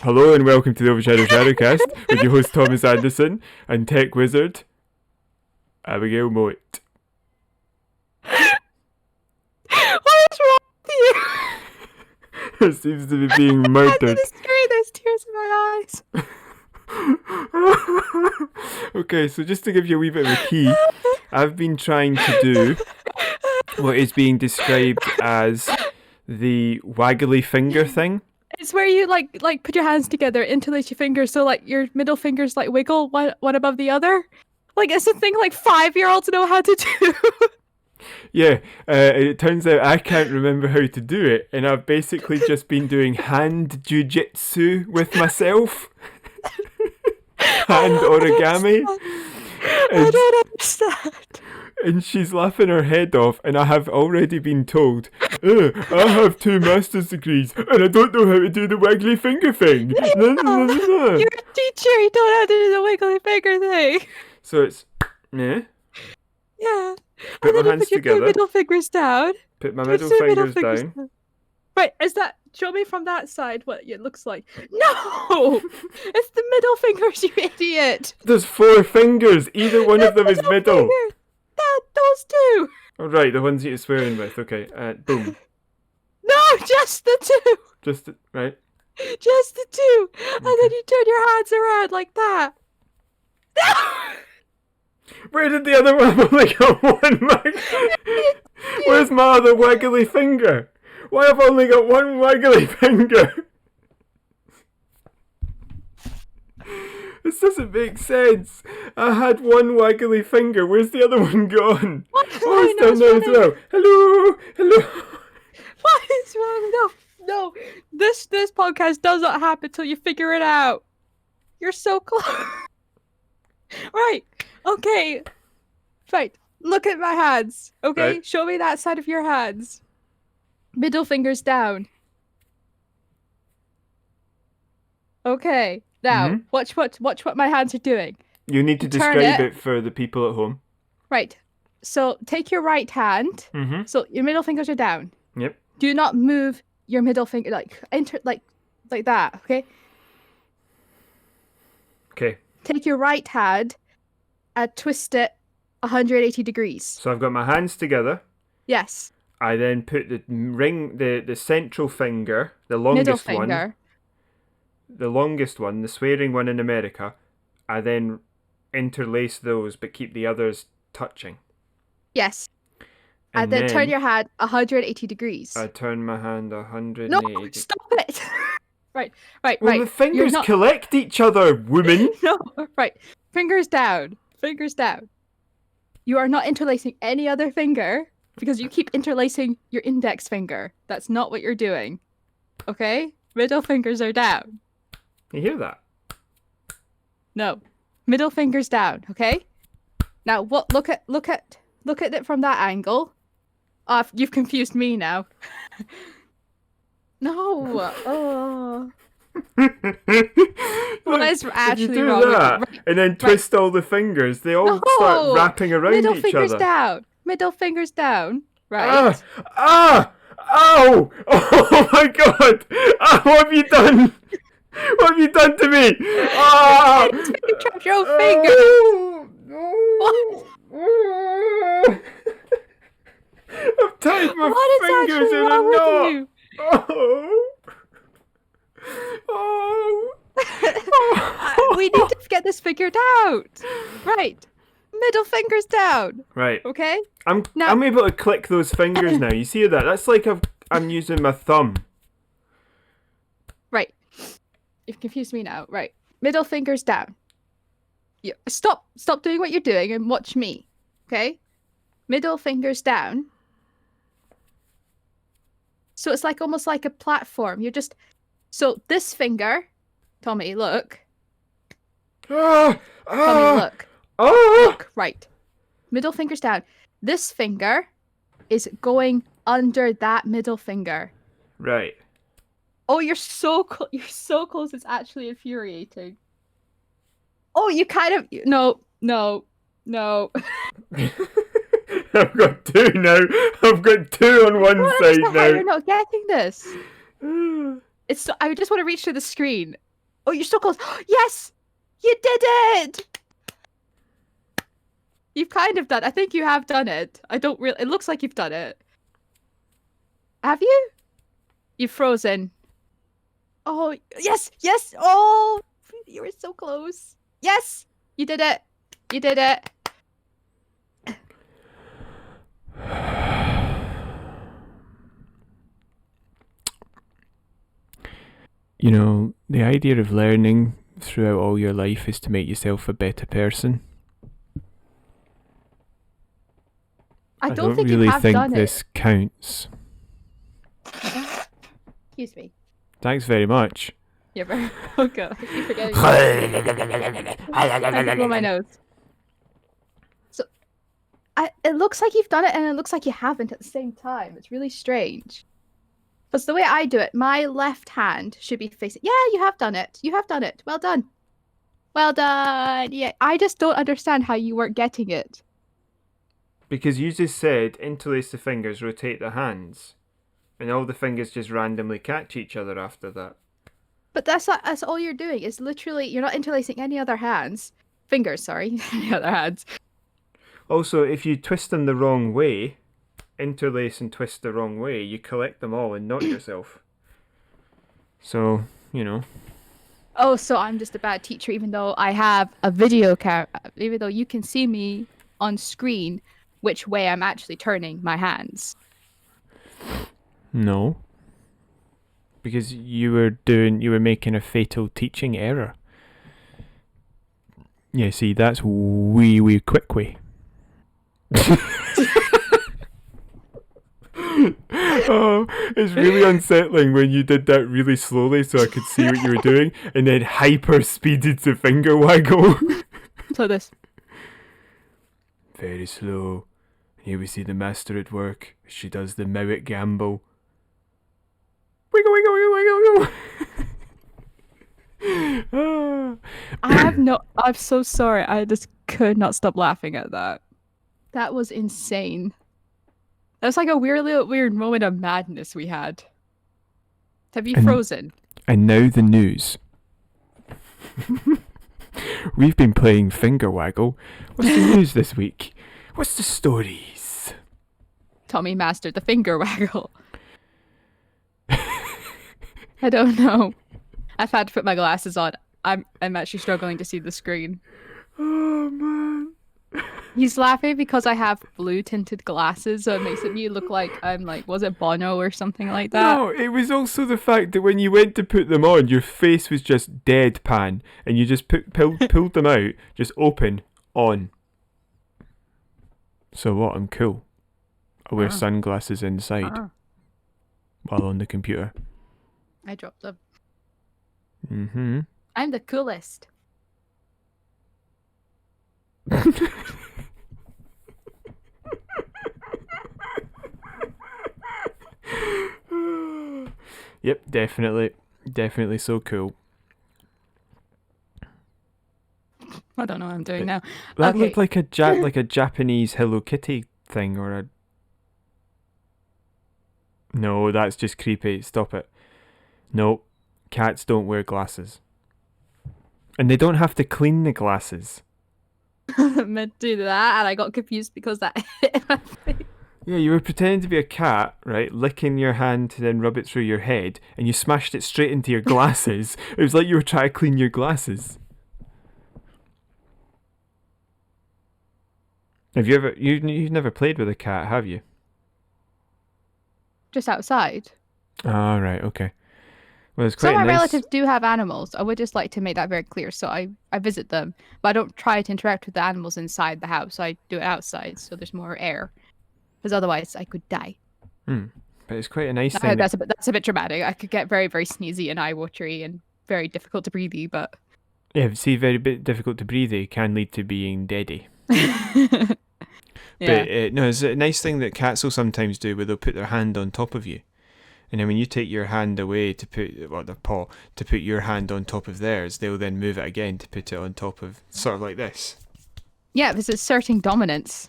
Hello and welcome to the OverShadow ShadowCast with your host Thomas Anderson and tech wizard Abigail Moat. What is wrong with you? It seems to be being I'm murdered. the screen, there's tears in my eyes. Okay, so just to give you a wee bit of a key, I've been trying to do what is being described as the waggly finger thing. It's where you like put your hands together, interlace your fingers, so like your middle fingers like wiggle one above the other. Like it's a thing like 5-year-olds know how to do. Yeah, it turns out I can't remember how to do it, and I've basically just been doing hand jujitsu with myself. Hand origami. I don't understand. And she's laughing her head off, and I have already been told, I have 2 master's degrees, and I don't know how to do the waggly finger thing. You're a teacher, you don't have to do the wiggly finger thing. So it's, yeah. Yeah. Put And my then you hands put your together. 2 middle fingers down. Put my Put middle 2 fingers down. Right, is that... Show me from that side what it looks like. No! It's the middle fingers, you idiot! There's 4 fingers. Either one of them is middle. Those 2! Oh, right, the ones you're swearing with. Okay, boom. No, just the 2! Just, right. Just the 2! And then you turn your hands around like that. No! Where did the other one? I've only got one. Where's my other waggly finger? Why have I only got one waggly finger? This doesn't make sense. I had one waggly finger. Where's the other one gone? Oh, it's down there as well. Hello, hello. What is wrong? No. This podcast does not happen till you figure it out. You're so close. Right. Okay. Right. Look at my hands. Okay. Right. Show me that side of your hands. Middle fingers down. Okay. Now, watch what my hands are doing. You need to Turn describe it for the people at home. Right. So take your right hand. So your middle fingers are down. Yep. Do not move your middle finger like that. Okay. Okay. Take your right hand and twist it 180 degrees. So I've got my hands together. Yes. I then put the central finger, the Middle longest finger. one, the swearing one in America. I then interlace those, but keep the others touching. Yes. And then turn your hand 180 degrees. I turn my hand 180. No, stop it. Right. Well, the fingers collect each other, woman. No, right. Fingers down. Fingers down. You are not interlacing any other finger because you keep interlacing your index finger. That's not what you're doing. Okay? Middle fingers are down. You hear that? No. Middle fingers down, okay? Now what look at it from that angle. You've confused me now. No. Oh. What is actually you do wrong that, with you? and then twist all the fingers, they all start wrapping around Middle each fingers other. down. Middle fingers down. Right. Ow! Oh my god! What have you done? What have you done to me? Ah! You trapped your own finger. What? I've tied my What is fingers actually in a wrong with knot. you? We need to get this figured out. Right. Middle fingers down. Right. Okay? I'm Now- able to click those fingers now. You see that? That's like I'm using my thumb. Right. You've confused me now. Right. Middle fingers down. Stop doing what you're doing and watch me. Okay? Middle fingers down. So it's like almost like a platform. So this finger, Tommy, look. Tommy, look. Look, right. Middle finger's down. This finger is going under that middle finger. Right. Oh, you're so close. It's actually infuriating. Oh, you kind of no. I've got 2 now. I've got 2 on one I don't side understand now. how you're not getting this. I just want to reach to the screen. Oh, you're so close. Yes! You did it! You've kind of done. I think you have done it. I don't really. It looks like you've done it. Have you? You've frozen. Oh, yes! Yes! Oh! You were so close. Yes! You did it! You did it! You know, the idea of learning throughout all your life is to make yourself a better person. I don't think really you have think done this counts. Excuse me. Thanks very much. You're very welcome. I keep forgetting. I blow my nose. So, it looks like you've done it, and it looks like you haven't at the same time. It's really strange. Because the way I do it, my left hand should be facing. Yeah, you have done it. You have done it. Well done. Well done. Yeah, I just don't understand how you weren't getting it. Because you just said interlace the fingers, rotate the hands, and all the fingers just randomly catch each other after that. But that's all you're doing. Is literally you're not interlacing any other fingers. Sorry, any other hands. Also, if you twist them the wrong way, interlace and twist the wrong way, you collect them all and knock yourself. So, you know. Oh, so I'm just a bad teacher, even though I have a video camera, even though you can see me on screen, which way I'm actually turning my hands. No. Because you were making a fatal teaching error. Yeah, see, that's wee quick way. Oh, it's really unsettling when you did that really slowly so I could see what you were doing, and then hyper speeded the finger waggle. So this. Very slow. Here we see the master at work. She does the merit gamble. Wiggle, wiggle, wiggle, wiggle, wiggle. I'm so sorry. I just could not stop laughing at that. That was insane. That was like a weird moment of madness we had. Have you frozen? And now the news. We've been playing Finger Waggle. What's the news this week? What's the stories? Tommy mastered the finger waggle. I don't know. I've had to put my glasses on. I'm actually struggling to see the screen. Oh man. He's laughing because I have blue tinted glasses, so it makes me look like I'm like, was it Bono or something like that? No, it was also the fact that when you went to put them on, your face was just deadpan, and you just pulled them out, just open, on. So what? I'm cool. I wear sunglasses inside while on the computer. I dropped them. Mm-hmm. I'm the coolest. Yep, definitely so cool. I don't know what I'm doing now. That looked like a Japanese Hello Kitty thing, or a. No, that's just creepy. Stop it. No, cats don't wear glasses, and they don't have to clean the glasses. I meant to do that, and I got confused because that hit my face. Yeah, you were pretending to be a cat, right? Licking your hand to then rub it through your head, and you smashed it straight into your glasses. It was like you were trying to clean your glasses. Have you ever? You've never played with a cat, have you? Just outside. Oh, right, okay. Well, it's quite Some of my nice. relatives do have animals. I would just like to make that very clear. So I visit them, but I don't try to interact with the animals inside the house. I do it outside, so there's more air. Because otherwise, I could die. But it's quite a nice thing. That's a bit dramatic. I could get very, very sneezy and eye-watery and very difficult to breathe. But yeah, see, very bit difficult to breathe. Can lead to being deady. Yeah. But no, it's a nice thing that cats will sometimes do, where they'll put their hand on top of you, and then when you take your hand away to put, their paw to put your hand on top of theirs, they'll then move it again to put it on top of, sort of like this. Yeah, this is asserting dominance.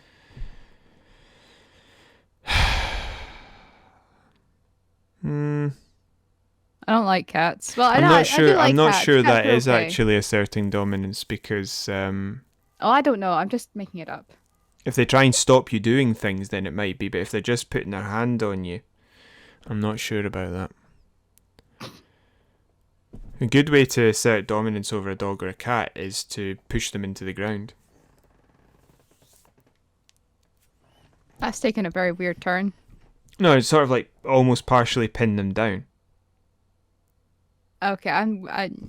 I don't like cats. Well, I I'm know not I do sure. I'm like not cats. sure Cats that are is okay. actually asserting dominance because Oh, I don't know. I'm just making it up. if they try and stop you doing things, then it might be. But if they're just putting their hand on you, I'm not sure about that. A good way to assert dominance over a dog or a cat is to push them into the ground. That's taken a very weird turn. No, it's sort of like almost partially pin them down. Okay,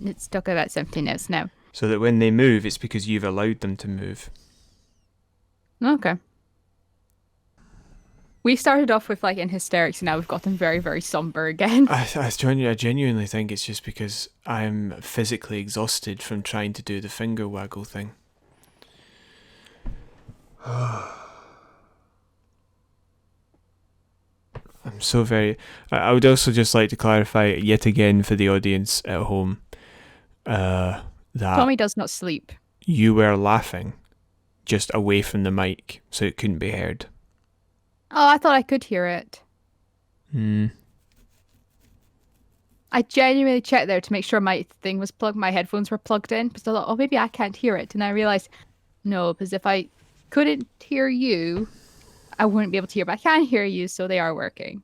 it's stuck at about 17 minutes now. So that when they move, it's because you've allowed them to move. Okay. We started off with like in hysterics, and now we've gotten very, very somber again. I genuinely think it's just because I'm physically exhausted from trying to do the finger waggle thing. I'm so very... I would also just like to clarify yet again for the audience at home that Tommy does not sleep. you were laughing just away from the mic so it couldn't be heard. Oh, I thought I could hear it. I genuinely checked there to make sure my thing was plugged, my headphones were plugged in, because I thought, oh, maybe I can't hear it. And I realized, no, because if I couldn't hear you, I wouldn't be able to hear, but I can hear you, so they are working.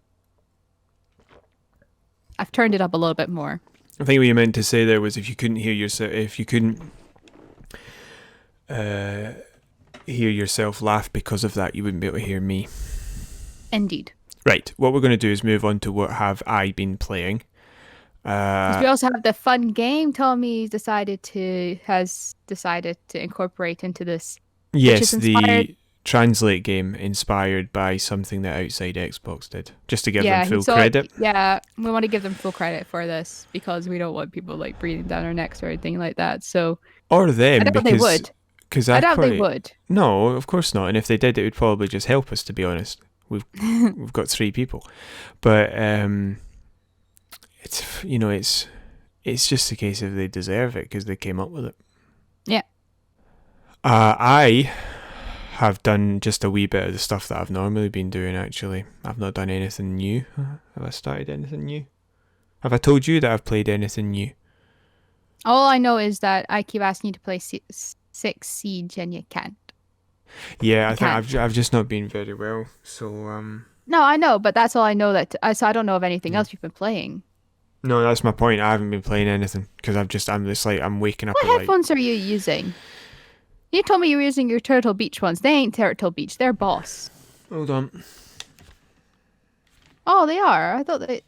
I've turned it up a little bit more. I think what you meant to say there was if you couldn't hear yourself, if you couldn't hear yourself laugh because of that, you wouldn't be able to hear me. Indeed. Right, what we're going to do is move on to what have I been playing. We also have the fun game Tommy has decided to incorporate into this. Yes, the Translate game inspired by something that OutsideXbox did, just to give them full credit. Yeah, we want to give them full credit for this because we don't want people like breathing down our necks or anything like that. So or them, I doubt they would. I doubt they would. No, of course not. And if they did, it would probably just help us. To be honest, we've got 3 people, but it's just a case of they deserve it because they came up with it. Yeah. I have done just a wee bit of the stuff that I've normally been doing, actually. I've not done anything new. Have I started anything new? Have I told you that I've played anything new? All I know is that I keep asking you to play 6 Siege and you can't. Yeah, I think I've just not been very well, so... No, I know, but that's all I know. So I don't know of anything else you've been playing. No, that's my point. I haven't been playing anything because I'm waking up. What headphones are you using? You told me you were using your Turtle Beach ones. They ain't Turtle Beach. They're Boss. Hold on. Oh, they are. I thought it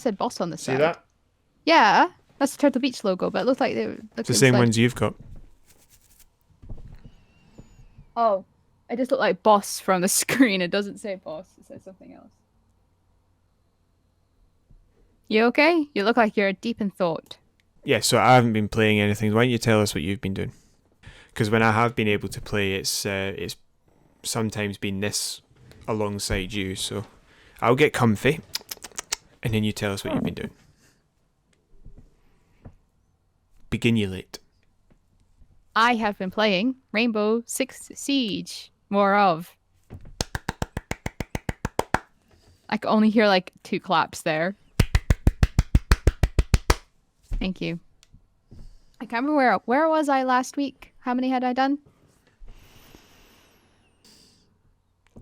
said Boss on the side. See that? Yeah, that's the Turtle Beach logo, but it looked like they were. It's the same ones you've got. Oh, it just looked like Boss from the screen. It doesn't say Boss. It says something else. You okay? You look like you're deep in thought. Yeah, so I haven't been playing anything. Why don't you tell us what you've been doing? Because when I have been able to play, it's sometimes been this alongside you. So I'll get comfy, and then you tell us what you've been doing. Begin you late. I have been playing Rainbow Six Siege. More of. I can only hear like 2 claps there. Thank you. I can't remember where was I last week? How many had I done?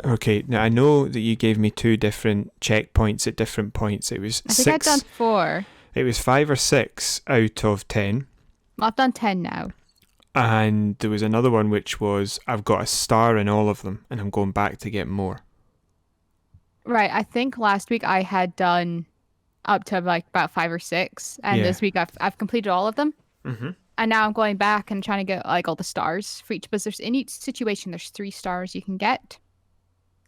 Okay, now I know that you gave me 2 different checkpoints at different points. It was I think 6. I've done 4. It was 5 or 6 out of 10. Well, I've done 10 now. And there was another one which was I've got a star in all of them, and I'm going back to get more. Right, I think last week I had done up to like about 5 or 6, and this week I've completed all of them. Mm-hmm. And now I'm going back and trying to get like all the stars for each, because there's in each situation there's 3 stars you can get.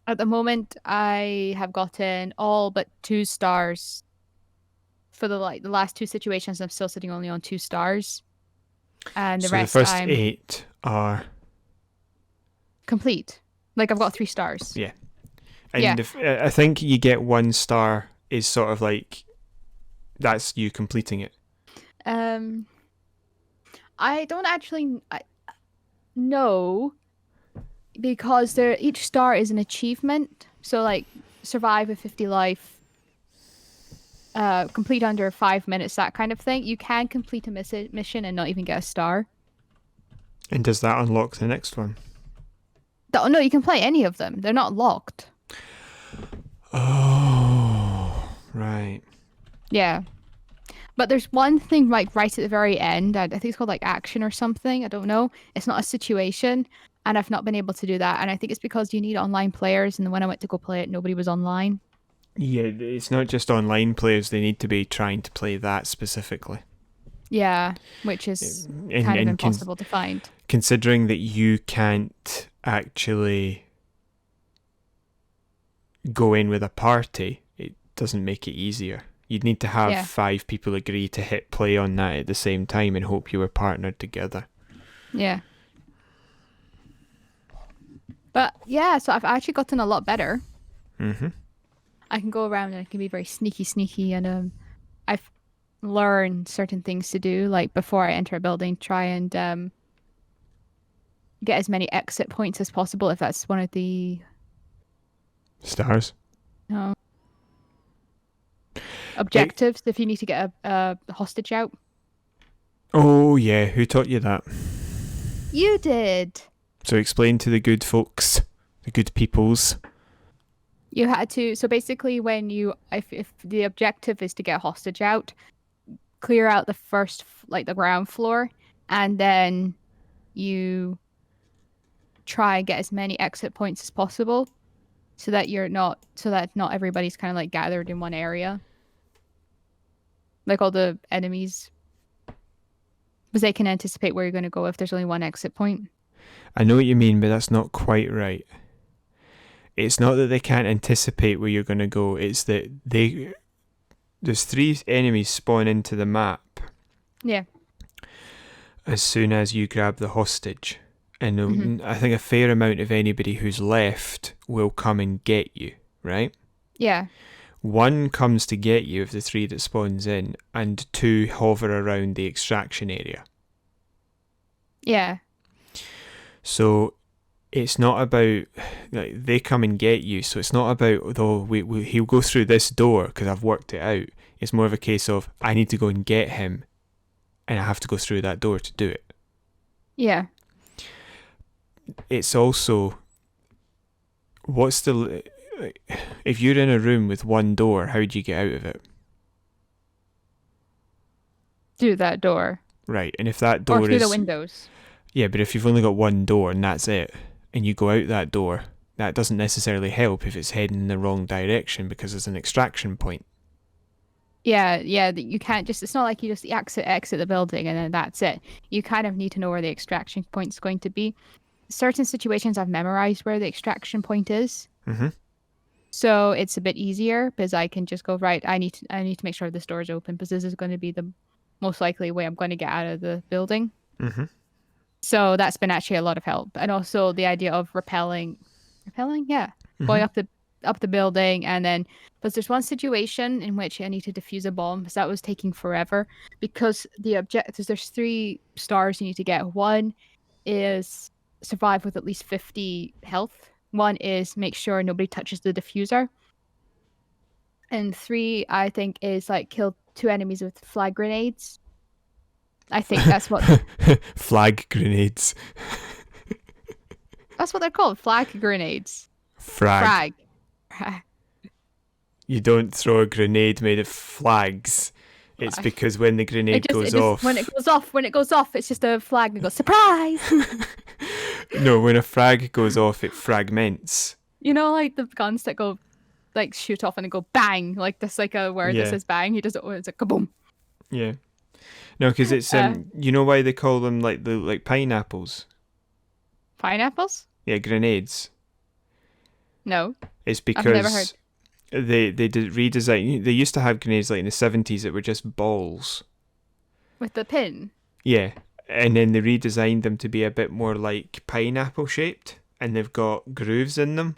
At the moment, I have gotten all but 2 stars for the last 2 situations. I'm still sitting only on 2 stars, and the rest the first 8 are complete. Like I've got 3 stars. Yeah, and I think you get 1 star is sort of like that's you completing it. I don't actually know, because each star is an achievement. So like survive with 50 life, complete under 5 minutes, that kind of thing. You can complete a mission and not even get a star. And does that unlock the next one? No, you can play any of them. They're not locked. Oh, right. Yeah. But there's one thing right at the very end. I think it's called like action or something. I don't know. It's not a situation. And I've not been able to do that. And I think it's because you need online players. And when I went to go play it, nobody was online. Yeah, it's not just online players. They need to be trying to play that specifically. Yeah, which is kind of impossible to find. Considering that you can't actually go in with a party, it doesn't make it easier. You'd need to have 5 people agree to hit play on that at the same time and hope you were partnered together. Yeah. But yeah, so I've actually gotten a lot better. Mm-hmm. I can go around and I can be very sneaky, and I've learned certain things to do. Like before I enter a building, try and get as many exit points as possible. If that's one of the stars. No. Objectives. If you need to get a hostage out. Oh yeah, who taught you that? You did. So explain to the good folks, the good peoples. You had to. So basically, when if the objective is to get a hostage out, clear out the first, like the ground floor, and then you try and get as many exit points as possible, so that not everybody's kind of like gathered in one area, like all the enemies, because they can anticipate where you're going to go if there's only one exit point. I know what you mean, but that's not quite right. It's not that they can't anticipate where you're going to go. It's that there's 3 enemies spawn into the map. Yeah. As soon as you grab the hostage. And I think a fair amount of anybody who's left will come and get you, right? Yeah. 1 comes to get you of the 3 that spawns in, and 2 hover around the extraction area. Yeah. So it's not about, like, they come and get you, so it's not about, though he'll go through this door because I've worked it out. It's more of a case of, I need to go and get him, and I have to go through that door to do it. Yeah. It's also, if you're in a room with 1 door, how do you get out of it? Through that door. Right, and if that door or through the windows. Yeah, but if you've only got 1 door and that's it, and you go out that door, that doesn't necessarily help if it's heading in the wrong direction because there's an extraction point. Yeah, you can't just, it's not like you just exit the building and then that's it. You kind of need to know where the extraction point's going to be. Certain situations I've memorized where the extraction point is. Mm-hmm. So it's a bit easier because I can just go, right, I need to make sure this door is open because this is going to be the most likely way I'm going to get out of the building. Mm-hmm. So that's been actually a lot of help. And also the idea of rappelling, yeah, going up the building, and then, because there's one situation in which I need to defuse a bomb, because that was taking forever, because the objectives, there's 3 stars you need to get. 1 is survive with at least 50 health. 1 is make sure nobody touches the diffuser. And 3, I think, is like kill 2 enemies with flag grenades. I think that's what... Flag grenades. That's what they're called, flag grenades. Frag. You don't throw a grenade made of flags. It's because when the grenade goes off... When it goes off, it's just a flag and it goes, surprise! No, when a frag goes off, it fragments. You know, like the guns that go, like, shoot off and they go bang, like this, like a word that says bang. He does it, it's like kaboom. Yeah. No, because it's you know why they call them like pineapples? Pineapples? Yeah, grenades. No. It's because I've never heard. They did redesign. They used to have grenades like in the 70s that were just balls. With the pin? Yeah. And then they redesigned them to be a bit more like pineapple shaped, and they've got grooves in them.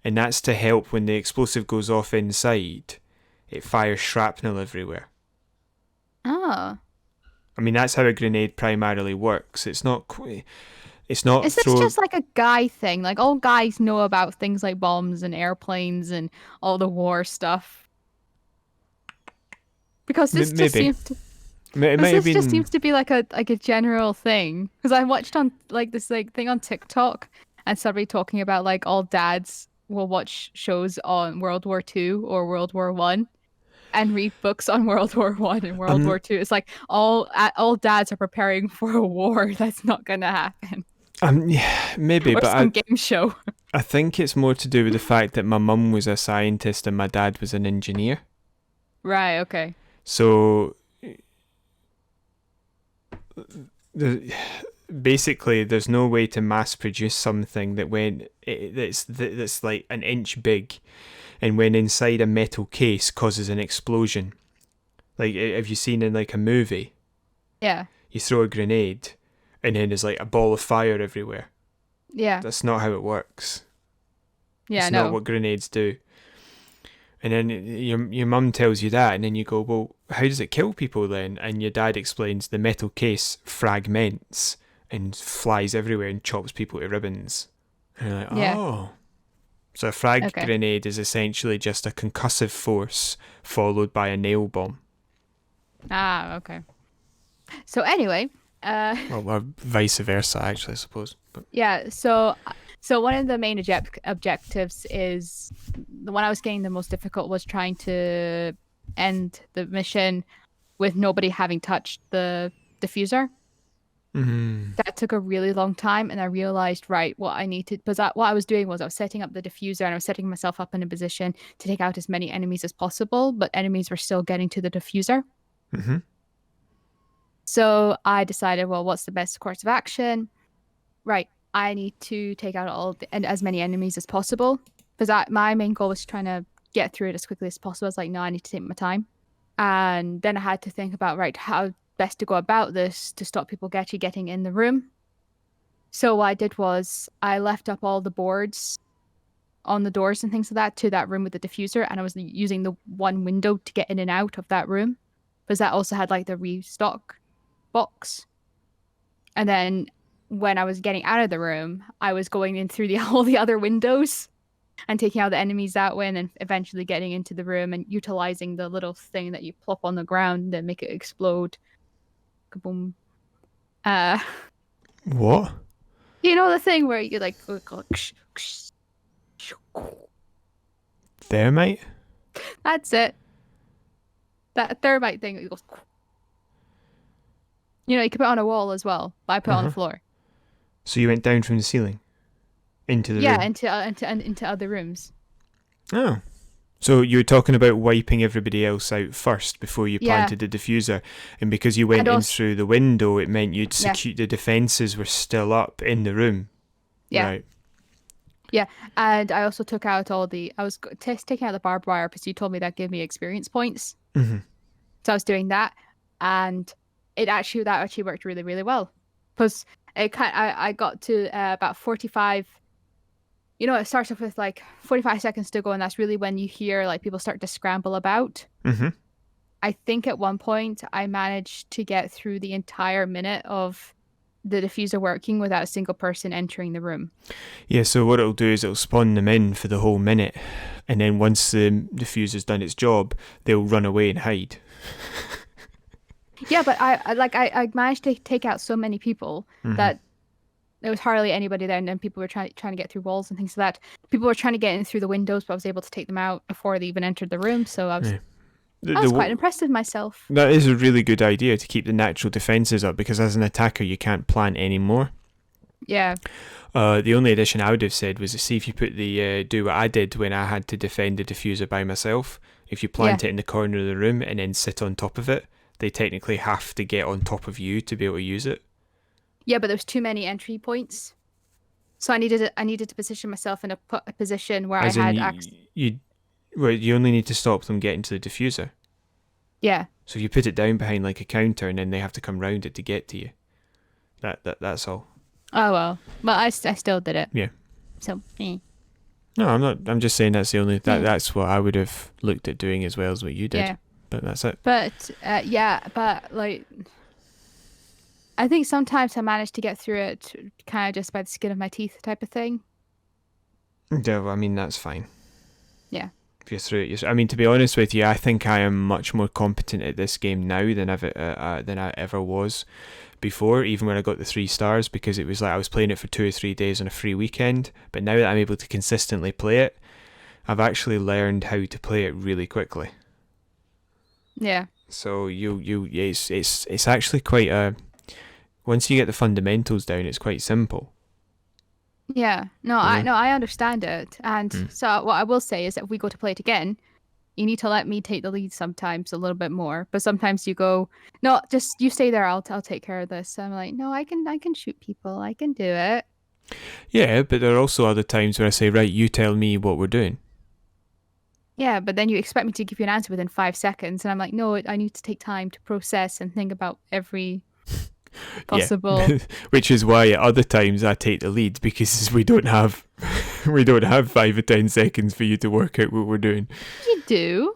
And that's to help when the explosive goes off inside, it fires shrapnel everywhere. Oh. I mean, that's how a grenade primarily works. It's not. Is this just like a guy thing? Like all guys know about things like bombs and airplanes and all the war stuff. Because this just Maybe. seems to, It might this have just been. seems to be like a general thing. Because I watched on like this like thing on TikTok and somebody talking about like all dads will watch shows on World War Two or World War One and read books on World War One and World Um, War Two. It's like all dads are preparing for a war that's not gonna happen. yeah, maybe, Or but some game show. I think it's more to do with the fact that my mum was a scientist and my dad was an engineer. Right, okay. So the, basically, there's no way to mass produce something that's like an inch big, and when inside a metal case causes an explosion. Like, have you seen in like a movie? Yeah. You throw a grenade, and then there's like a ball of fire everywhere. Yeah. That's not how it works. Yeah, It's no. not what grenades do. And then your mum tells you that, and then you go, well, how does it kill people then? And your dad explains the metal case fragments and flies everywhere and chops people to ribbons. And you're like, Yeah. oh. So a frag Okay. grenade is essentially just a concussive force followed by a nail bomb. Ah, okay. So anyway, Or vice versa, actually, I suppose. But yeah, so one of the main objectives is the one I was getting the most difficult was trying to end the mission with nobody having touched the diffuser. That took a really long time, and I realized, right, what I needed, because what I was doing was I was setting up the diffuser and I was setting myself up in a position to take out as many enemies as possible, but enemies were still getting to the diffuser. Mm-hmm. So I decided, well, what's the best course of action? Right, I need to take out and as many enemies as possible, because my main goal was trying to get through it as quickly as possible. I was like, no, I need to take my time. And then I had to think about, right, how best to go about this to stop people getting in the room. So what I did was I left up all the boards on the doors and things like that to that room with the diffuser, and I was using the one window to get in and out of that room, because that also had like the restock box. And then when I was getting out of the room, I was going in through all the other windows and taking out the enemies that way, and then eventually getting into the room and utilizing the little thing that you plop on the ground and make it explode. Kaboom. What? You know the thing where you like Thermite? that's it. That thermite thing that goes. You know, you can put it on a wall as well, but I put it on the floor. So you went down from the ceiling into the room? Into other rooms. Oh. So you were talking about wiping everybody else out first before you planted the diffuser, and because you went in through the window, it meant you'd the defences were still up in the room. Yeah. Right. Yeah, and I also took out I was taking out the barbed wire because you told me that gave me experience points. Mm-hmm. So I was doing that, and that actually worked really, really well, because I got to about 45. You know, it starts off with like 45 seconds to go, and that's really when you hear like people start to scramble about. Mm-hmm. I think at one point I managed to get through the entire minute of the diffuser working without a single person entering the room. Yeah, so what it'll do is it'll spawn them in for the whole minute, and then once the diffuser's done its job, they'll run away and hide. Yeah, but I managed to take out so many people that there was hardly anybody there, and then people were trying to get through walls and things like that. People were trying to get in through the windows, but I was able to take them out before they even entered the room. So I was quite impressed with myself. That is a really good idea, to keep the natural defences up, because as an attacker you can't plant anymore. Yeah. The only addition I would have said was to see if you put do what I did when I had to defend the diffuser by myself. If you plant it in the corner of the room and then sit on top of it, they technically have to get on top of you to be able to use it. Yeah, but there's too many entry points, so I needed to position myself in a position where I had access. You only need to stop them getting to the diffuser. Yeah. So if you put it down behind like a counter, and then they have to come round it to get to you. That's all. Oh well, but I still did it. Yeah. So. No, I'm not. I'm just saying that's the only that's what I would have looked at doing as well as what you did. Yeah. But that's it. But but like, I think sometimes I managed to get through it kind of just by the skin of my teeth type of thing. Yeah, well, I mean, that's fine. Yeah. You're through it. I mean, to be honest with you, I think I am much more competent at this game now than I ever was before, even when I got the 3 stars, because it was like I was playing it for 2 or 3 days on a free weekend. But now that I'm able to consistently play it, I've actually learned how to play it really quickly. Yeah. So it's actually quite a, once you get the fundamentals down, it's quite simple. Yeah. No, I understand it. And so what I will say is that if we go to play it again, you need to let me take the lead sometimes a little bit more. But sometimes you go, no, just you stay there. I'll take care of this. So I'm like, no, I can shoot people. I can do it. Yeah, but there are also other times where I say, right, you tell me what we're doing. Yeah, but then you expect me to give you an answer within 5 seconds, and I'm like, no, I need to take time to process and think about every possible. Yeah. Which is why at other times I take the lead, because we don't have 5 or 10 seconds for you to work out what we're doing. You do?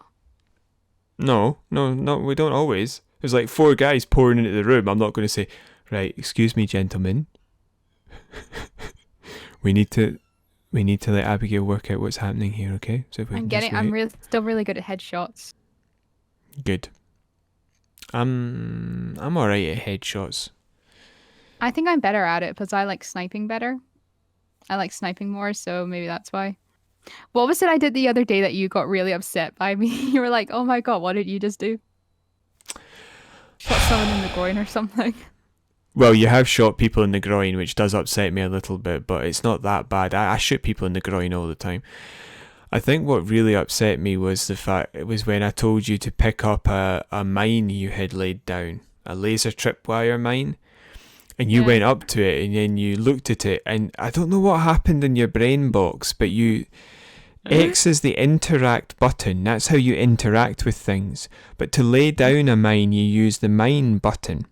No, we don't always. There's like 4 guys pouring into the room. I'm not going to say, right, excuse me, gentlemen. we need to let Abigail work out what's happening here, okay? So I'm still really good at headshots. Good. I'm alright at headshots. I think I'm better at it because I like sniping better. I like sniping more, so maybe that's why. What was it I did the other day that you got really upset by me? You were like, oh my god, what did you just do? Shot someone in the groin or something. Well, you have shot people in the groin, which does upset me a little bit, but it's not that bad. I shoot people in the groin all the time. I think what really upset me was the fact it was when I told you to pick up a mine you had laid down, a laser tripwire mine, and you went up to it and then you looked at it, and I don't know what happened in your brain box, but X is the interact button. That's how you interact with things. But to lay down a mine, you use the mine button.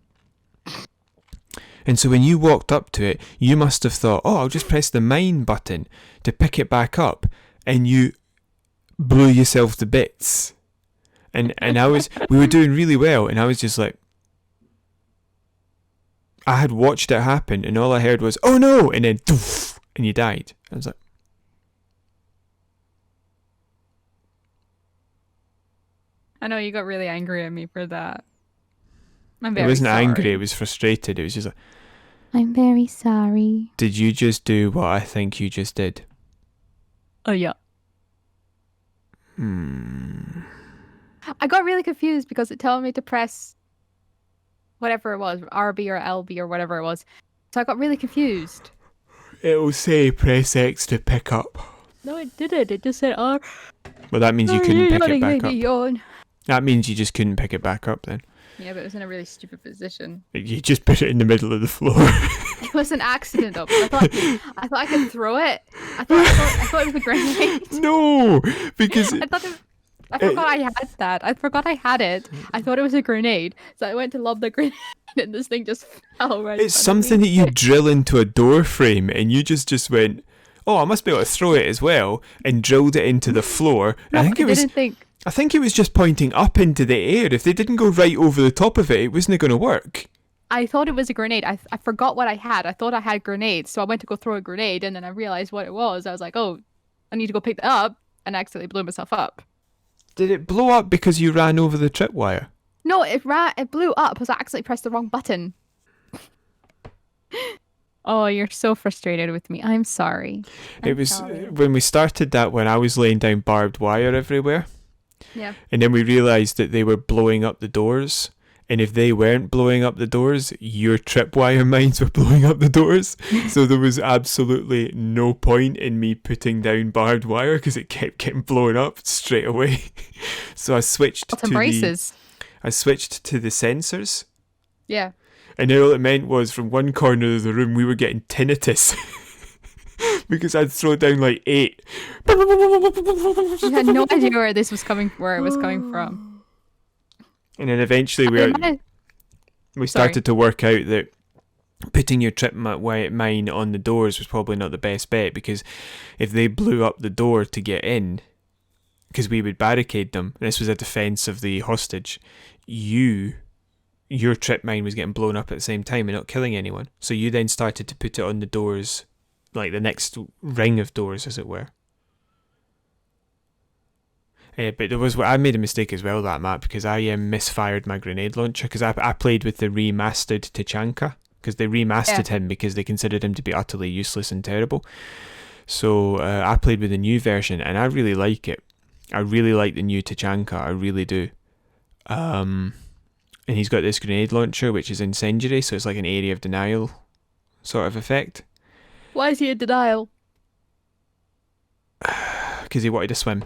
And so when you walked up to it, you must have thought, oh, I'll just press the mine button to pick it back up. And you blew yourself to bits. And we were doing really well. And I was just like, I had watched it happen. And all I heard was, oh no. And then, doof, and you died. I was like, I know you got really angry at me for that. I wasn't angry, it was frustrated. It was just like, I'm very sorry. Did you just do what I think you just did? Oh, yeah. I got really confused because it told me to press whatever it was, RB or LB or whatever it was. So I got really confused. It'll say press X to pick up. No, it didn't. It just said R. Well, that means you couldn't pick it back up. That means you just couldn't pick it back up then. Yeah, but it was in a really stupid position. You just put it in the middle of the floor. It was an accident, though. I thought I could throw it. I thought it was a grenade. No, because I forgot I had that. I forgot I had it. I thought it was a grenade, so I went to lob the grenade, and this thing just fell right. It's something that you drill into a door frame, and you just went, oh, I must be able to throw it as well, and drilled it into the floor. No, I think it was just pointing up into the air. If they didn't go right over the top of it, it wasn't going to work. I thought it was a grenade. I forgot what I had. I thought I had grenades, so I went to go throw a grenade, and then I realized what it was. I was like, oh, I need to go pick that up, and I accidentally blew myself up. Did it blow up because you ran over the tripwire? No, it blew up because I accidentally pressed the wrong button. Oh, you're so frustrated with me. I'm sorry. When we started that when I was laying down barbed wire everywhere. Yeah. And then we realised that they were blowing up the doors. And if they weren't blowing up the doors, your tripwire mines were blowing up the doors. So there was absolutely no point in me putting down barbed wire because it kept getting blown up straight away. So I switched to the sensors. Yeah. And then all it meant was from one corner of the room we were getting tinnitus. Because I'd throw down like 8. You had no idea where it was coming from. And then eventually we started to work out that putting your tripwire mine on the doors was probably not the best bet, because if they blew up the door to get in, because we would barricade them, and this was a defense of the hostage, your trip mine was getting blown up at the same time and not killing anyone. So you then started to put it on the doors, like the next ring of doors, as it were. But I made a mistake as well that map because I misfired my grenade launcher because I played with the remastered Tachanka because they remastered him because they considered him to be utterly useless and terrible. So I played with the new version and I really like it. I really like the new Tachanka. I really do. And he's got this grenade launcher which is incendiary, so it's like an area of denial sort of effect. Why is he in denial? Because he wanted to swim.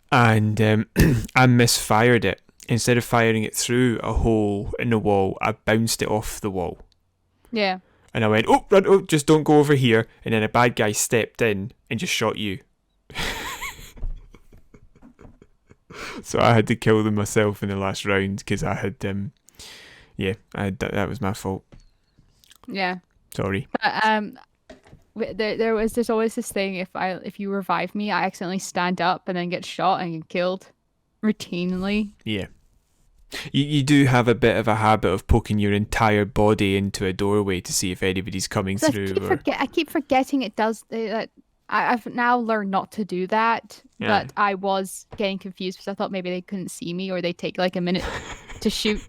And I misfired it. Instead of firing it through a hole in the wall, I bounced it off the wall. Yeah. And I went, oh, run, oh, just don't go over here. And then a bad guy stepped in and just shot you. So I had to kill them myself in the last round because I had, that was my fault. Yeah. Sorry. But, there's always this thing, if you revive me, I accidentally stand up and then get shot and get killed routinely. Yeah. You do have a bit of a habit of poking your entire body into a doorway to see if anybody's coming through. I keep forgetting it does that. I've now learned not to do that, but I was getting confused because I thought maybe they couldn't see me or they take like a minute to shoot.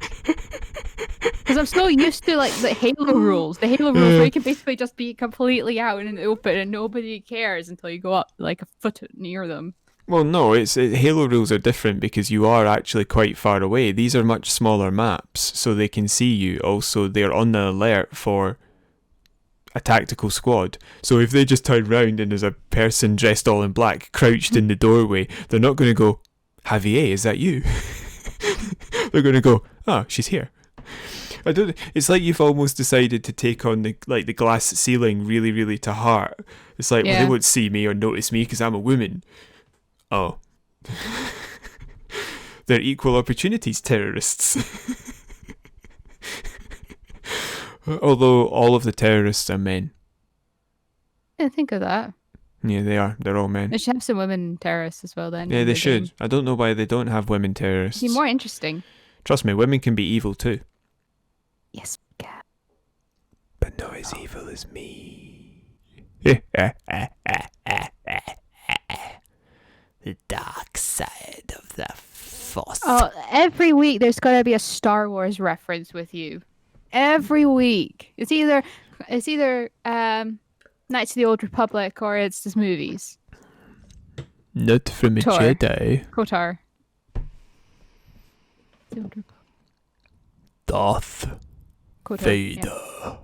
Because I'm so used to like the Halo rules. The Halo rules where you can basically just be completely out in the open and nobody cares until you go up like a foot near them. Well, no, Halo rules are different because you are actually quite far away. These are much smaller maps, so they can see you. Also, they're on the alert for a tactical squad. So if they just turn round and there's a person dressed all in black crouched in the doorway, they're not going to go, Javier, is that you? They're going to go, oh, she's here. It's like you've almost decided to take on the glass ceiling really, really to heart. It's like, well, they won't see me or notice me because I'm a woman. Oh. They're equal opportunities terrorists. Although all of the terrorists are men. I didn't think of that. Yeah, they are. They're all men. They should have some women terrorists as well then. Yeah, they should. I don't know why they don't have women terrorists. It'd be more interesting. Trust me, women can be evil too. Yes, we can. But not as evil as me. The dark side of the Force. Oh, every week there's got to be a Star Wars reference with you. Every week. It's either Knights of the Old Republic or it's just movies. Not from a Jedi. KOTOR. Darth Vader. Yeah.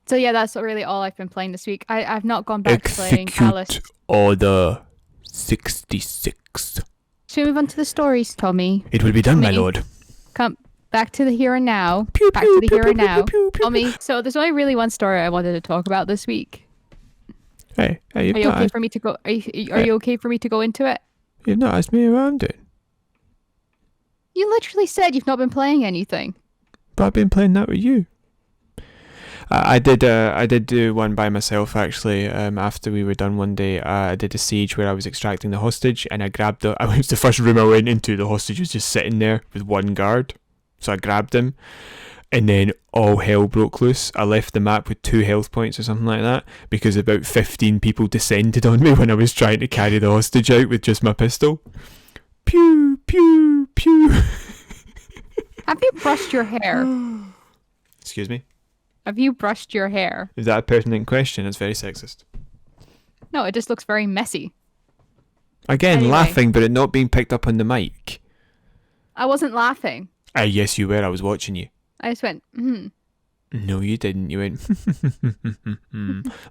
So yeah, that's really all I've been playing this week. I've not gone back to playing Alice. Execute Order 66. Should we move on to the stories, Tommy? It will be done, my lord. Come back to the here and now. Pew, back pew, to the pew, here pew, and now. pew, pew, pew, Tommy, so there's only really one story I wanted to talk about this week. Hey, are you okay for me to go? Are you okay for me to go into it? You've not asked me around it. You literally said you've not been playing anything. But I've been playing that with you. I did do one by myself actually. After we were done one day, I did a siege where I was extracting the hostage, and I grabbed it was the first room I went into. The hostage was just sitting there with one guard, so I grabbed him, and then all hell broke loose. I left the map with 2 health points or something like that because about 15 people descended on me when I was trying to carry the hostage out with just my pistol. Pew pew pew. Have you brushed your hair? Excuse me? Have you brushed your hair? Is that a pertinent question? It's very sexist. No, it just looks very messy. Again, anyway. Laughing, but it not being picked up on the mic. I wasn't laughing. Yes, you were. I was watching you. I just went, No, you didn't. You went,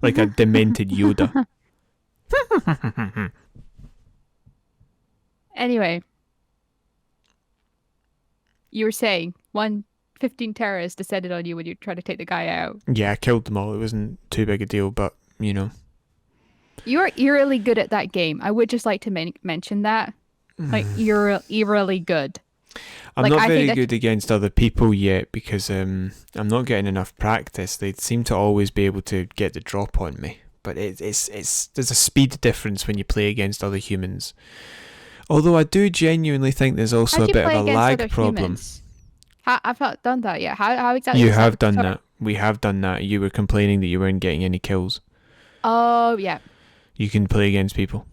like a demented Yoda. Anyway. You were saying 15 terrorists descended on you when you tried to take the guy out. Yeah, I killed them all. It wasn't too big a deal, but, you know. You're eerily good at that game. I would just like to mention that. Like, you're eerily good. I'm not very good against other people yet because I'm not getting enough practice. They seem to always be able to get the drop on me. But there's a speed difference when you play against other humans. Although I do genuinely think there's also a bit of a lag problem. I've not done that yet. How exactly? You have done that. We have done that. You were complaining that you weren't getting any kills. Oh, yeah. You can play against people.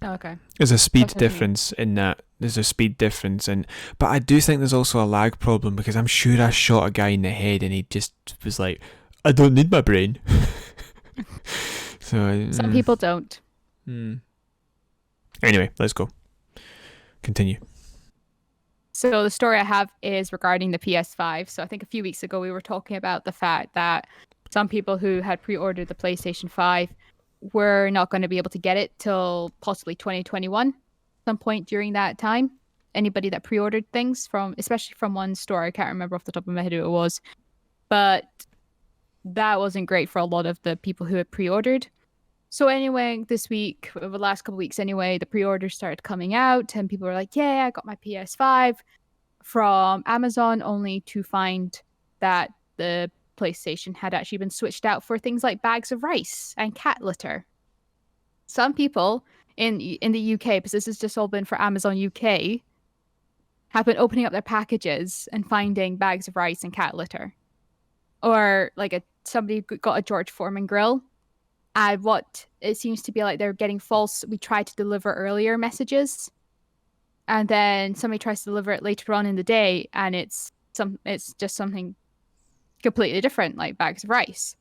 Okay. There's a speed That's what I mean. difference in that. There's a speed difference, but I do think there's also a lag problem, because I'm sure I shot a guy in the head and he just was like, I don't need my brain. So Some people don't. Anyway, let's go. Continue. So the story I have is regarding the PS5. So I think a few weeks ago we were talking about the fact that some people who had pre-ordered the PlayStation 5 were not going to be able to get it till possibly 2021, some point during that time. Anybody that pre-ordered things especially from one store, I can't remember off the top of my head who it was, but that wasn't great for a lot of the people who had pre-ordered. So anyway, this week, over the last couple of weeks anyway, the pre-orders started coming out and people were like, yeah, I got my PS5 from Amazon, only to find that the PlayStation had actually been switched out for things like bags of rice and cat litter. Some people in the UK, because this has just all been for Amazon UK, have been opening up their packages and finding bags of rice and cat litter. Or like somebody got a George Foreman grill. And what it seems to be like, they're getting false "we tried to deliver earlier" messages, and then somebody tries to deliver it later on in the day, and it's just something completely different, like bags of rice.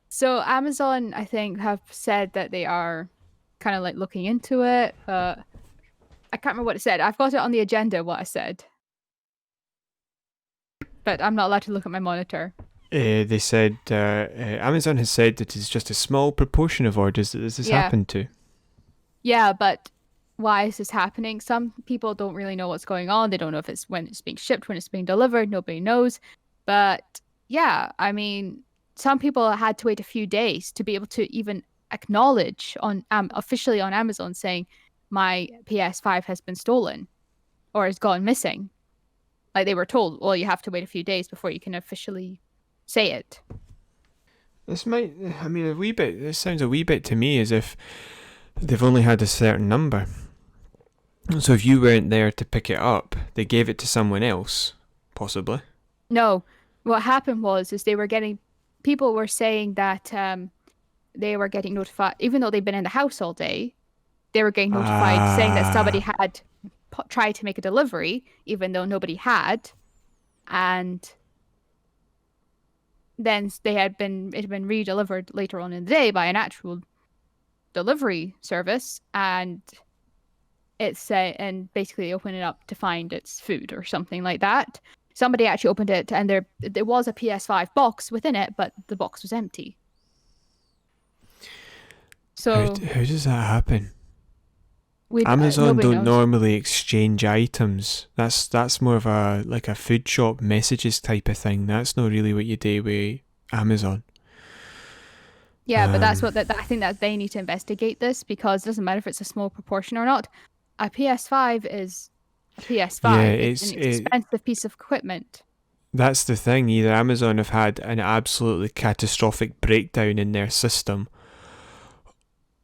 So Amazon, I think, have said that they are kind of like looking into it. I can't remember what it said. I've got it on the agenda what I said, but I'm not allowed to look at my monitor. They said Amazon has said that it's just a small proportion of orders that this has happened to. Yeah, but why is this happening? Some people don't really know what's going on. They don't know if it's when it's being shipped, when it's being delivered. Nobody knows. But yeah, I mean, some people had to wait a few days to be able to even acknowledge on officially on Amazon saying my PS5 has been stolen or has gone missing. Like they were told, well, you have to wait a few days before you can officially say it. This sounds a wee bit to me as if they've only had a certain number. So if you weren't there to pick it up, they gave it to someone else, possibly. No, what happened was people were saying that they were getting notified, even though they've been in the house all day, they were getting notified saying that somebody had tried to make a delivery, even though nobody had, and then it had been re-delivered later on in the day by an actual delivery service, and and basically they open it up to find it's food or something like that. Somebody actually opened it and there was a PS5 box within it, but the box was empty. So how does that happen? Amazon don't normally exchange items. That's more of a food shop messages type of thing. That's not really what you do with Amazon. Yeah, but that's what I think that they need to investigate this, because it doesn't matter if it's a small proportion or not. A PS5 is a PS5. Yeah, it's an expensive piece of equipment. That's the thing. Either Amazon have had an absolutely catastrophic breakdown in their system,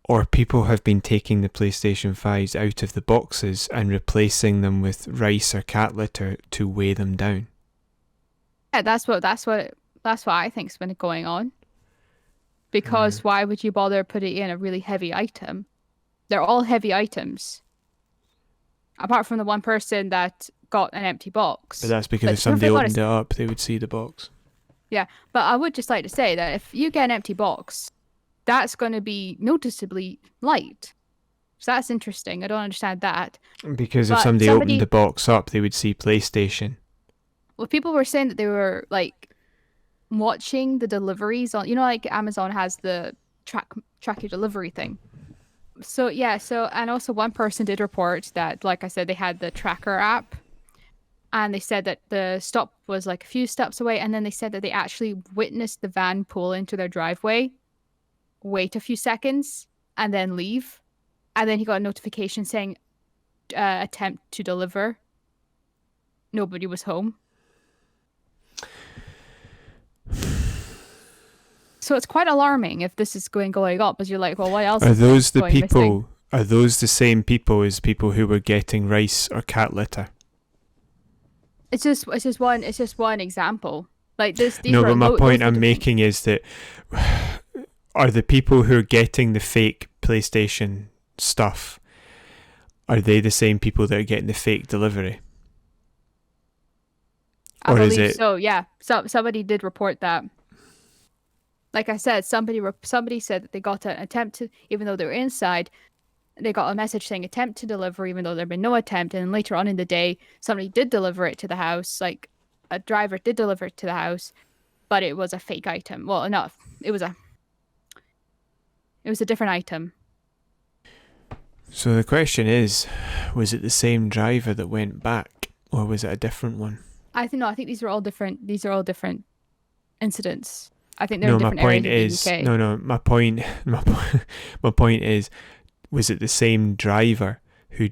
or people have been taking the PlayStation 5s out of the boxes and replacing them with rice or cat litter to weigh them down. Yeah, that's what I think's been going on. Because why would you bother putting in a really heavy item? They're all heavy items. Apart from the one person that got an empty box. But that's because if somebody opened it up, they would see the box. Yeah, but I would just like to say that if you get an empty box, that's going to be noticeably light. So that's interesting. I don't understand that. Because if somebody opened the box up, they would see PlayStation. Well, people were saying that they were like watching the deliveries on, like Amazon has the track your delivery thing. So yeah, and also one person did report that, like I said, they had the tracker app, and they said that the stop was like a few steps away, and then they said that they actually witnessed the van pull into their driveway, wait a few seconds, and then leave. And then he got a notification saying attempt to deliver. Nobody was home. So it's quite alarming if this is going up, as you're like, well, what else are those the people missing? Are those the same people as people who were getting rice or cat litter? It's just one example. Like this. No, but my point I'm making is that are the people who are getting the fake PlayStation stuff are they the same people that are getting the fake delivery? I Or is believe it- so. Yeah. So somebody did report that. Like I said, somebody said that they got an attempt to, even though they were inside, they got a message saying attempt to deliver, even though there'd been no attempt. And later on in the day, somebody did deliver it to the house. Like a driver did deliver it to the house, but it was a fake item. Well, enough. It was a different item. So the question is, was it the same driver that went back, or was it a different one? I think these are all different. These are all different incidents. I think they're in different areas of the UK. My point is, was it the same driver who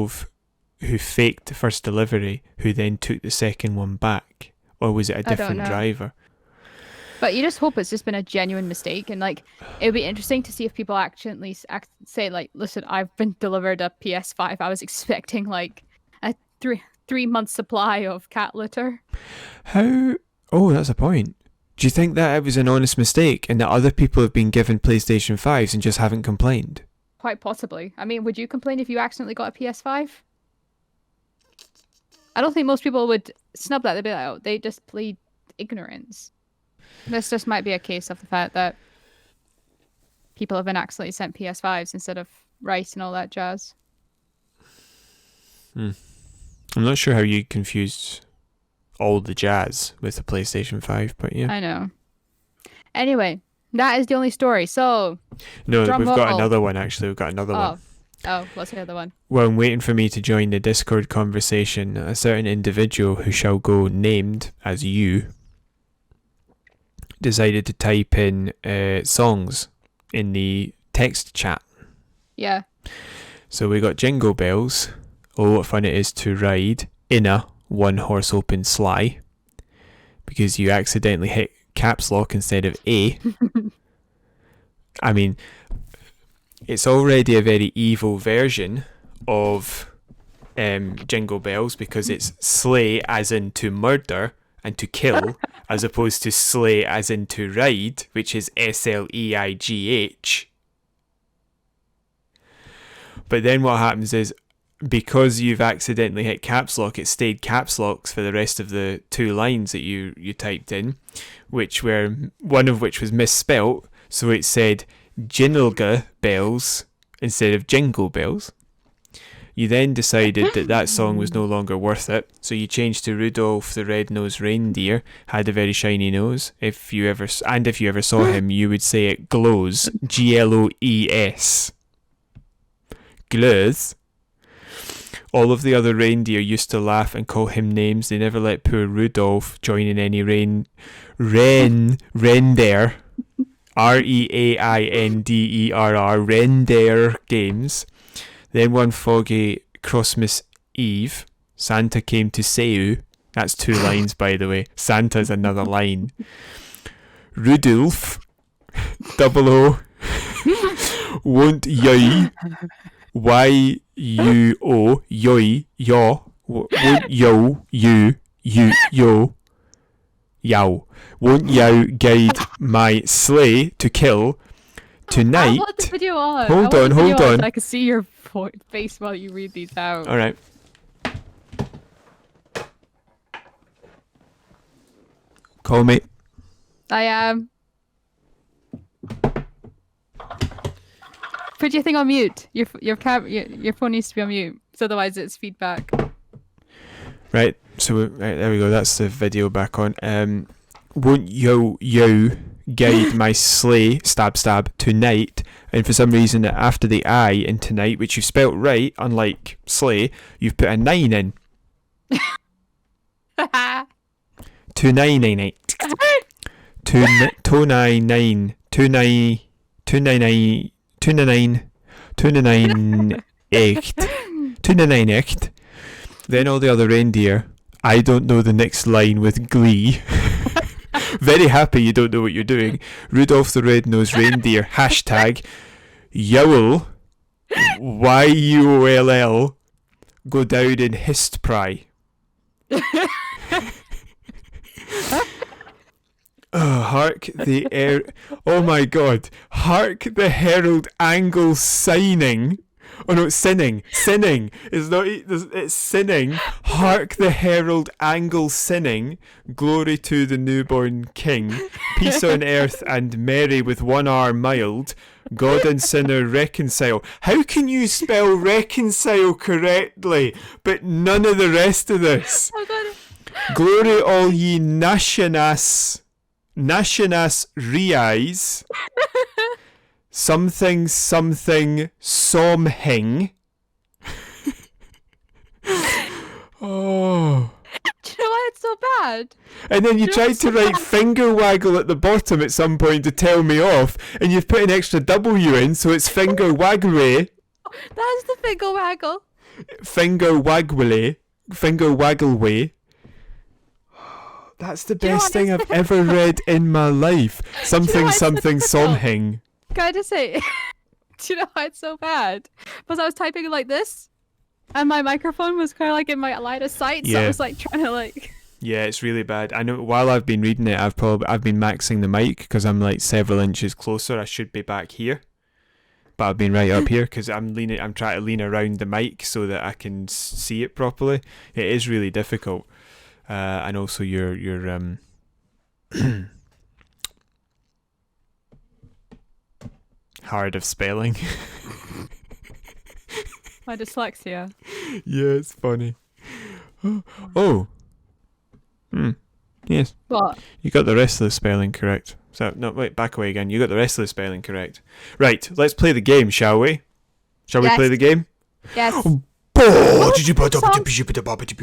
faked the first delivery, who then took the second one back, or was it a different driver? But you just hope it's just been a genuine mistake, and like it would be interesting to see if people actually say like, "Listen, I've been delivered a PS5. I was expecting like a 3-month supply of cat litter." How? Oh, that's a point. Do you think that it was an honest mistake, and that other people have been given PlayStation 5s and just haven't complained? Quite possibly. I mean, would you complain if you accidentally got a PS5? I don't think most people would snub that. They'd be like, "Oh, they just plead ignorance." This just might be a case of the fact that people have been accidentally sent PS5s instead of rice and all that jazz. I'm not sure how you confused all the jazz with the PlayStation 5, but yeah. I know. Anyway, that is the only story. So, no, we've got another one actually. We've got another one. Oh, what's the other one? Well, I'm waiting for me to join the Discord conversation. A certain individual who shall go named as you decided to type in songs in the text chat. Yeah. So we got Jingle Bells. Oh, what fun it is to ride in a one-horse open sleigh, because you accidentally hit caps lock instead of A. I mean, it's already a very evil version of Jingle Bells, because it's sleigh as in to murder and to kill, as opposed to sleigh as in to ride, which is SLEIGH. But then what happens is, because you've accidentally hit caps lock, it stayed caps locks for the rest of the 2 lines that you typed in, which were one of which was misspelt, so it said Jingle Bells instead of Jingle Bells. You then decided that song was no longer worth it, so you changed to Rudolph the Red-Nosed Reindeer had a very shiny nose. If you ever saw him, you would say it glows, GLOES. Glows. All of the other reindeer used to laugh and call him names. They never let poor Rudolph join in any reindeer, REAINDERR, reindeer games. Then one foggy Christmas Eve, Santa came to say you. That's 2 lines, by the way. Santa's another line. Rudolph, double O, won't yoy, YUO, yoy, yo, won't yo, you, yo, yow. Won't yow guide my sleigh to kill tonight? I want the video on. Hold on. So I can see your face while you read these out. All right. Call me. I am. Put your thing on mute. Your phone needs to be on mute, so otherwise it's feedback. Right. So there we go. That's the video back on. Won't yo guide my sleigh stab tonight? And for some reason, after the I in tonight, which you've spelt right, unlike sleigh, you've put a 9 in. 2998. 299. 299. 299. Then all the other reindeer. I don't know the next line with glee. Very happy you don't know what you're doing. Rudolph the Red-Nosed Reindeer. Hashtag Yowl. YUOLL. Go down in hist pry. Hark the oh my god. Hark the herald angle signing. Oh no, sinning. Sinning. It's not. It's sinning. Hark the herald angle sinning. Glory to the newborn king. Peace on earth and merry with 1 hour mild. God and sinner reconcile. How can you spell reconcile correctly, but none of the rest of this? Glory all ye nationas reais. Something somhing. Oh. Do you know why it's so bad? And then you tried to write finger waggle at the bottom at some point to tell me off, and you've put an extra W in, so it's finger waggaway. That's the finger waggle. Finger waggaway. Finger waggleway. That's the best thing I've ever read in my life. Something somhing. Can I just say, do you know why it's so bad? Because I was typing it like this, and my microphone was kind of like in my line of sight, so I was like trying to like... Yeah, it's really bad. I know while I've been reading it, I've been maxing the mic because I'm like several inches closer. I should be back here, but I've been right up here because I'm trying to lean around the mic so that I can see it properly. It is really difficult. And also your hard of spelling. My dyslexia. Yeah, it's funny. Oh. Yes. What? You got the rest of the spelling correct. So no, wait, back away again. You got the rest of the spelling correct. Right, let's play the game, shall we? Shall we play the game? Yes.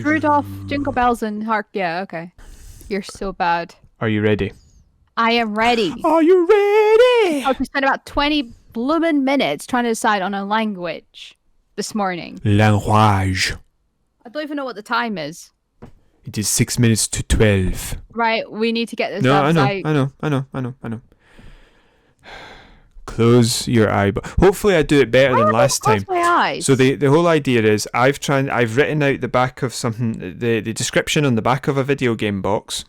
Rudolph, Jingle Bells and Hark. Yeah, okay. You're so bad. Are you ready? I am ready. Are you ready? We spent about 20 bloomin' minutes trying to decide on a language this morning. Language. I don't even know what the time is. It is 6 minutes to 12. Right, we need to get this No, up. I know. Close your eye. Hopefully I do it better than last time. My eyes? So the whole idea is I've written out the back of something, the description on the back of a video game box,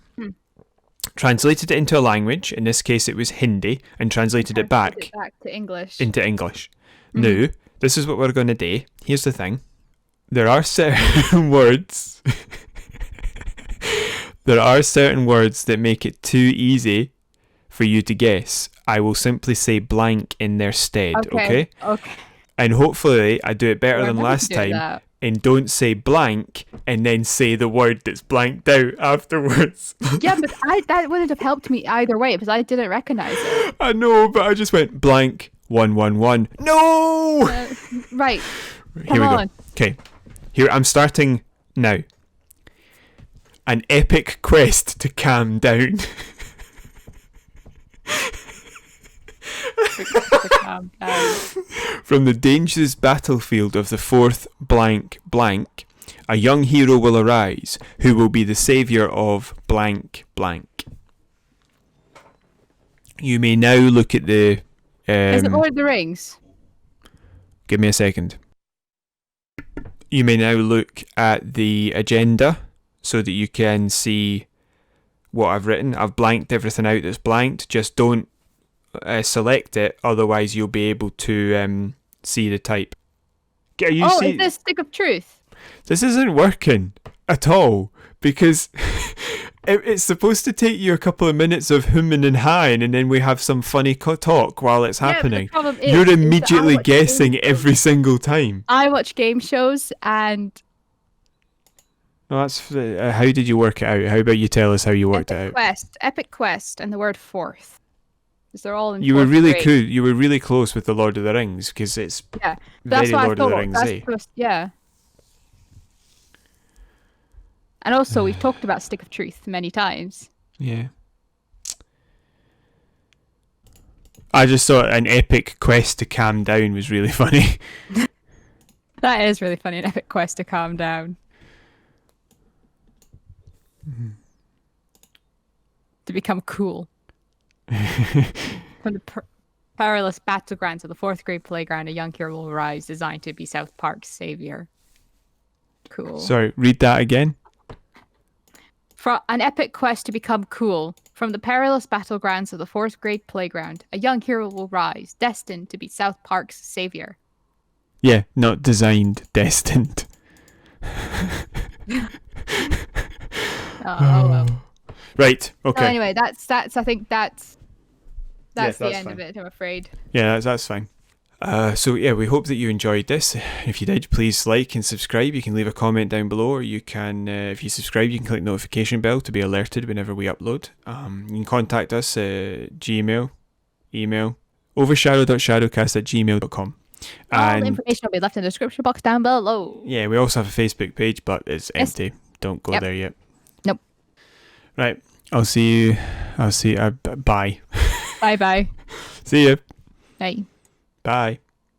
translated it into a language. In this case it was Hindi, and translated it back to English. Into English. Now, this is what we're going to do. Here's the thing. There are certain words. There are certain words that make it too easy for you to guess. I will simply say blank in their stead, okay? Okay. And hopefully I do it better than last time and don't say blank and then say the word that's blanked out afterwards. Yeah, but that wouldn't have helped me either way because I didn't recognize it. I know, but I just went blank 111. No! Right. Here we go. Okay. Here, I'm starting now. An epic quest to calm down. From the dangerous battlefield of the fourth blank blank, a young hero will arise who will be the saviour of blank blank. You may now look at the... Is it Lord of the Rings? Give me a second. You may now look at the agenda so that you can see what I've written. I've blanked everything out that's blanked. Just don't select it, otherwise you'll be able to see the type. Is this Stick of Truth? This isn't working at all because it's supposed to take you a couple of minutes of humming and hawing, and then we have some funny talk while it's happening. You're immediately guessing every single time. I watch game shows and... No, that's how did you work it out? How about you tell us how you worked it out? Epic Quest, and the word fourth. Because they're all in. You were really cool. You were really close with the Lord of the Rings because it's that's very Lord of the Rings. Yeah. And also, we've talked about Stick of Truth many times. Yeah. I just thought an epic quest to calm down was really funny. That is really funny. An epic quest to calm down. To become cool. From the perilous battlegrounds of the fourth grade playground, a young hero will rise, designed to be South Park's savior. Cool. Sorry, read that again. For an epic quest to become cool. From the perilous battlegrounds of the fourth grade playground, a young hero will rise, destined to be South Park's savior. Yeah, not designed, destined. Oh well. Right. Okay. So anyway, that's. I think that's Yes, the that's end fine. of it. I'm afraid. Yeah, that's fine. So yeah, we hope that you enjoyed this. If you did, please like and subscribe. You can leave a comment down below, or you can, if you subscribe, you can click notification bell to be alerted whenever we upload. You can contact us Gmail, email, overshadow.shadowcast@gmail.com. All the information will be left in the description box down below. Yeah, we also have a Facebook page, but it's Yes. empty. Don't go Yep. there yet. Nope. Right. I'll see you. Bye. Bye bye. See you. Bye. Bye.